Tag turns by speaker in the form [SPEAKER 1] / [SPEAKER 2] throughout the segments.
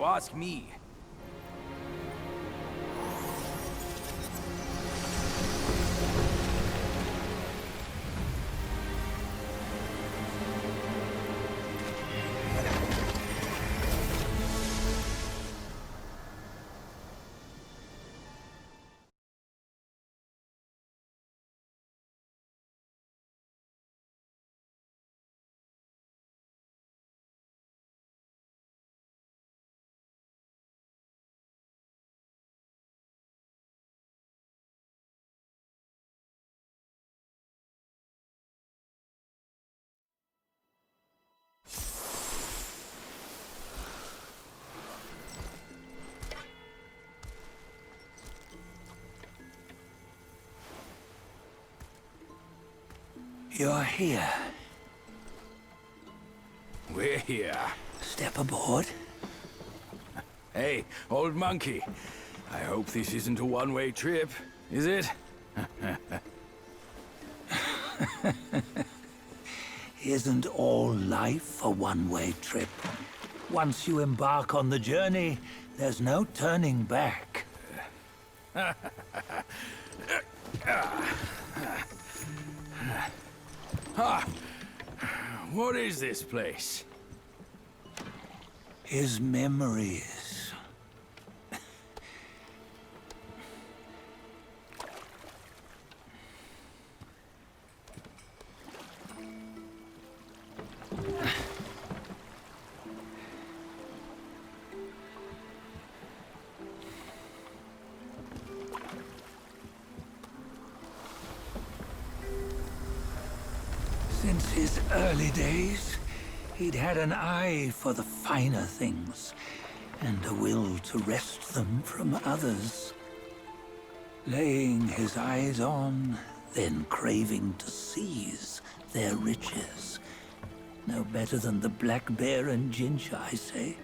[SPEAKER 1] you ask me.
[SPEAKER 2] You're here.
[SPEAKER 1] We're here.
[SPEAKER 2] Step aboard.
[SPEAKER 1] Hey, old monkey. I hope this isn't a one-way trip, is it?
[SPEAKER 2] Isn't all life a one-way trip? Once you embark on the journey, there's no turning back.
[SPEAKER 1] What is this place?
[SPEAKER 2] His memories. Since his early days, he'd had an eye for the finer things, and a will to wrest them from others. Laying his eyes on, then craving to seize their riches. No better than the black bear and Jinch, I say.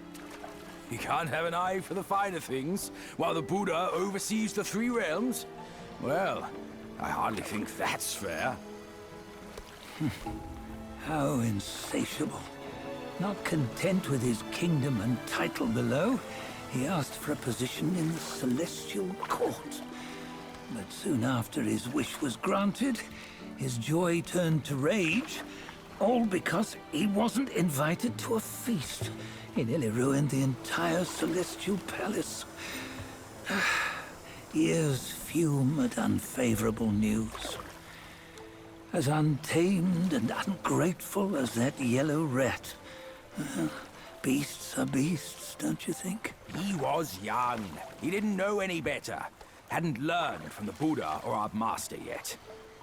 [SPEAKER 1] You can't have an eye for the finer things, while the Buddha oversees the three realms? Well, I hardly think that's fair.
[SPEAKER 2] How insatiable. Not content with his kingdom and title below, he asked for a position in the Celestial Court. But soon after his wish was granted, his joy turned to rage, all because he wasn't invited to a feast. He nearly ruined the entire Celestial Palace. Ears fume at unfavorable news. As untamed and ungrateful as that yellow rat. Beasts are beasts, don't you think?
[SPEAKER 1] He was young. He didn't know any better. Hadn't learned from the Buddha or our master yet.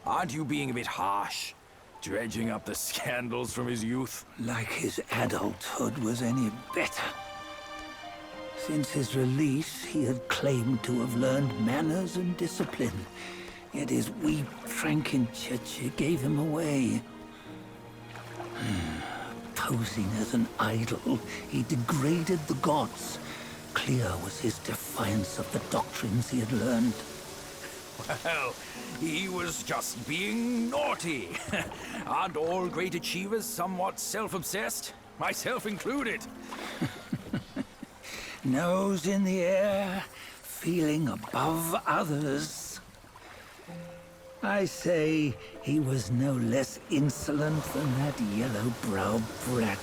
[SPEAKER 1] Aren't you being a bit harsh? Dredging up the scandals from his youth?
[SPEAKER 2] Like his adulthood was any better. Since his release, he had claimed to have learned manners and discipline. Yet his weak Frankenchurch gave him away. Posing as an idol, he degraded the gods. Clear was his defiance of the doctrines he had learned.
[SPEAKER 1] Well, he was just being naughty. Aren't all great achievers somewhat self-obsessed? Myself included.
[SPEAKER 2] Nose in the air, feeling above others. I say he was no less insolent than that yellow-browed brat.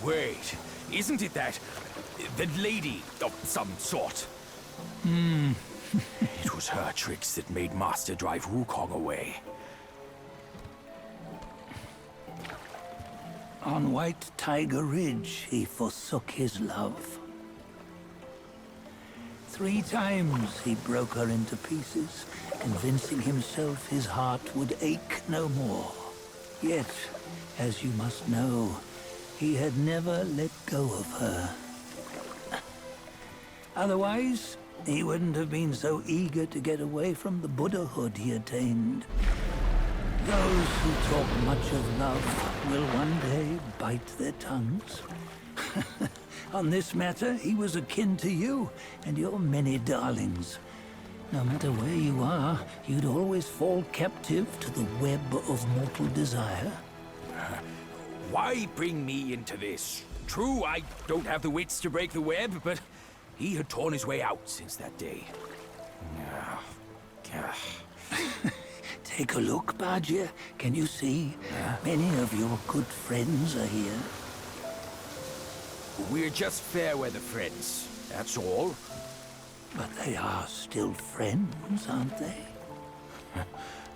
[SPEAKER 1] Wait, isn't it that lady of some sort? It was her tricks that made Master drive Wukong away.
[SPEAKER 2] On White Tiger Ridge, he forsook his love. 3 times he broke her into pieces, convincing himself his heart would ache no more. Yet, as you must know, he had never let go of her. Otherwise, he wouldn't have been so eager to get away from the Buddhahood he attained. Those who talk much of love will one day bite their tongues. On this matter, he was akin to you and your many darlings. No matter where you are, you'd always fall captive to the web of mortal desire.
[SPEAKER 1] Why bring me into this? True, I don't have the wits to break the web, but he had torn his way out since that day.
[SPEAKER 2] Take a look, Badger. Can you see? Many of your good friends are here.
[SPEAKER 1] We're just fair weather friends, that's all.
[SPEAKER 2] But they are still friends, aren't they?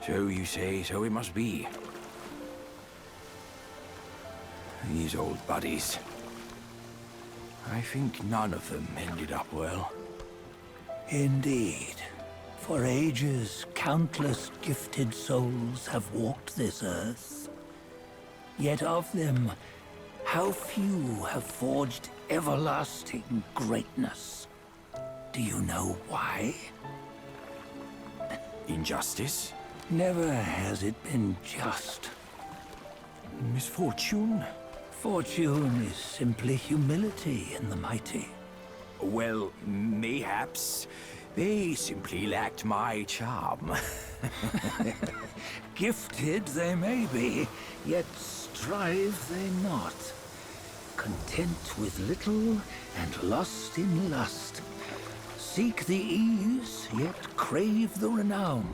[SPEAKER 1] So you say, so it must be. These old buddies. I think none of them ended up well.
[SPEAKER 2] Indeed. For ages, countless gifted souls have walked this earth. Yet of them, how few have forged everlasting greatness? Do you know why?
[SPEAKER 1] Injustice?
[SPEAKER 2] Never has it been just.
[SPEAKER 1] Misfortune?
[SPEAKER 2] Fortune is simply humility in the mighty.
[SPEAKER 1] Well, mayhaps. They simply lacked my charm.
[SPEAKER 2] Gifted they may be, yet strive they not. Content with little and lost in lust. Seek the ease, yet crave the renown.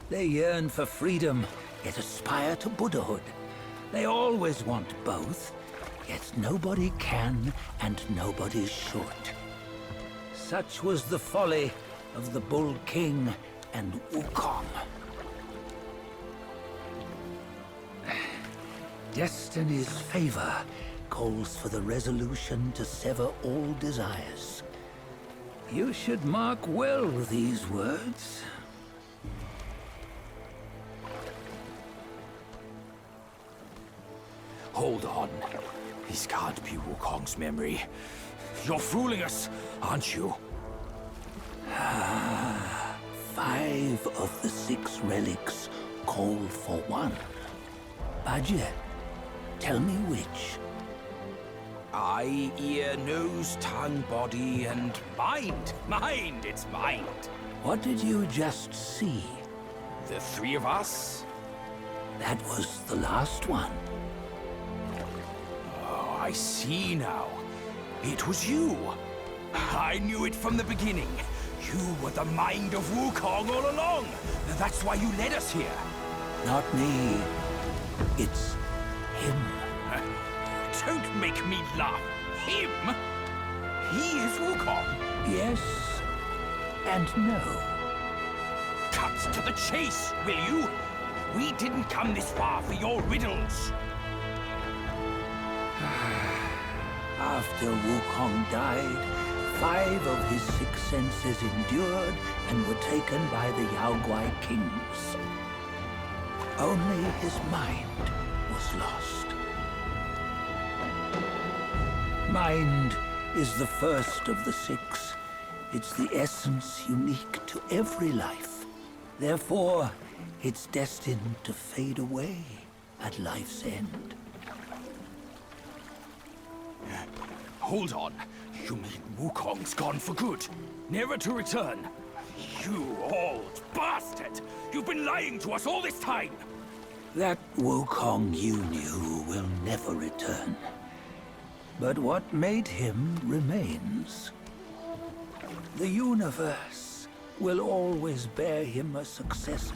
[SPEAKER 2] They yearn for freedom, yet aspire to Buddhahood. They always want both, yet nobody can and nobody should. Such was the folly of the Bull King and Wukong. Destiny's favor calls for the resolution to sever all desires. You should mark well these words.
[SPEAKER 1] Hold on. This can't be Wukong's memory. You're fooling us, aren't you?
[SPEAKER 2] 5 of the 6 relics call for one. Badger, tell me which.
[SPEAKER 1] Eye, ear, nose, tongue, body, and mind. Mind, it's mind.
[SPEAKER 2] What did you just see?
[SPEAKER 1] The 3 of us?
[SPEAKER 2] That was the last one.
[SPEAKER 1] Oh, I see now. It was you. I knew it from the beginning. You were the mind of Wukong all along. That's why you led us here.
[SPEAKER 2] Not me. It's him.
[SPEAKER 1] Don't make me laugh. Him? He is Wukong.
[SPEAKER 2] Yes and no.
[SPEAKER 1] Cut to the chase, will you? We didn't come this far for your riddles.
[SPEAKER 2] After Wukong died, 5 of his 6 senses endured and were taken by the Yaoguai kings. Only his mind was lost. Mind is the first of the 6. It's the essence unique to every life. Therefore, it's destined to fade away at life's end.
[SPEAKER 1] Hold on. You mean Wukong's gone for good? Never to return? You old bastard! You've been lying to us all this time!
[SPEAKER 2] That Wukong you knew will never return. But what made him remains. The universe will always bear him a successor.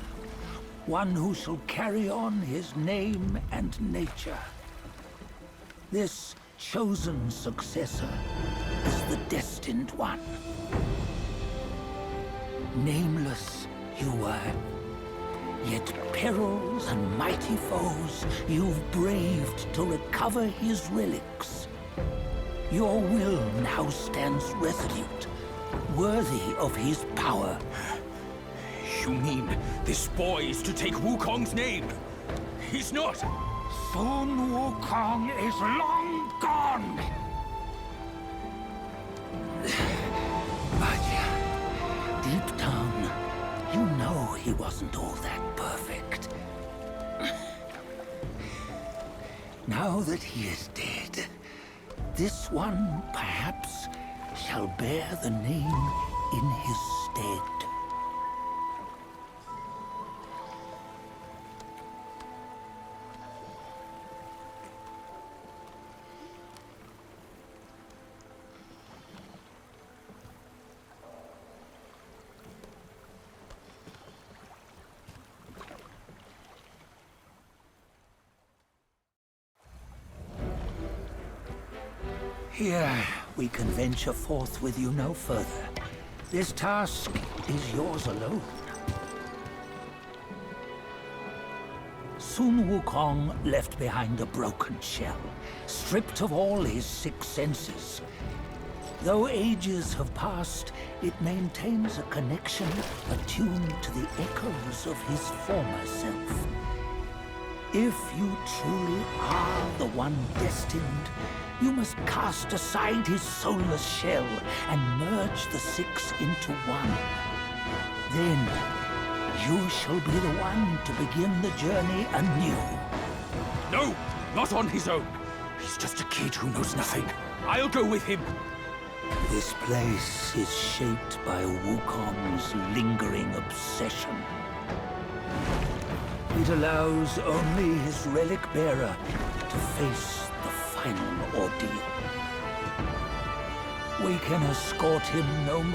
[SPEAKER 2] One who shall carry on his name and nature. This chosen successor is the destined one. Nameless you were, yet perils and mighty foes you've braved to recover his relics. Your will now stands resolute, worthy of his power.
[SPEAKER 1] You mean this boy is to take Wukong's name? He's not!
[SPEAKER 2] Sun Wukong is long gone! But deep down, you know he wasn't all that perfect. Now that he is dead, this one, perhaps, shall bear the name in his stead. Here, we can venture forth with you no further. This task is yours alone. Sun Wukong left behind a broken shell, stripped of all his 6 senses. Though ages have passed, it maintains a connection attuned to the echoes of his former self. If you truly are the one destined, you must cast aside his soulless shell and merge the 6 into one. Then, you shall be the one to begin the journey anew.
[SPEAKER 1] No, not on his own. He's just a kid who knows nothing. I'll go with him.
[SPEAKER 2] This place is shaped by Wukong's lingering obsession. It allows only his relic bearer to face the final ordeal. We can escort him no more.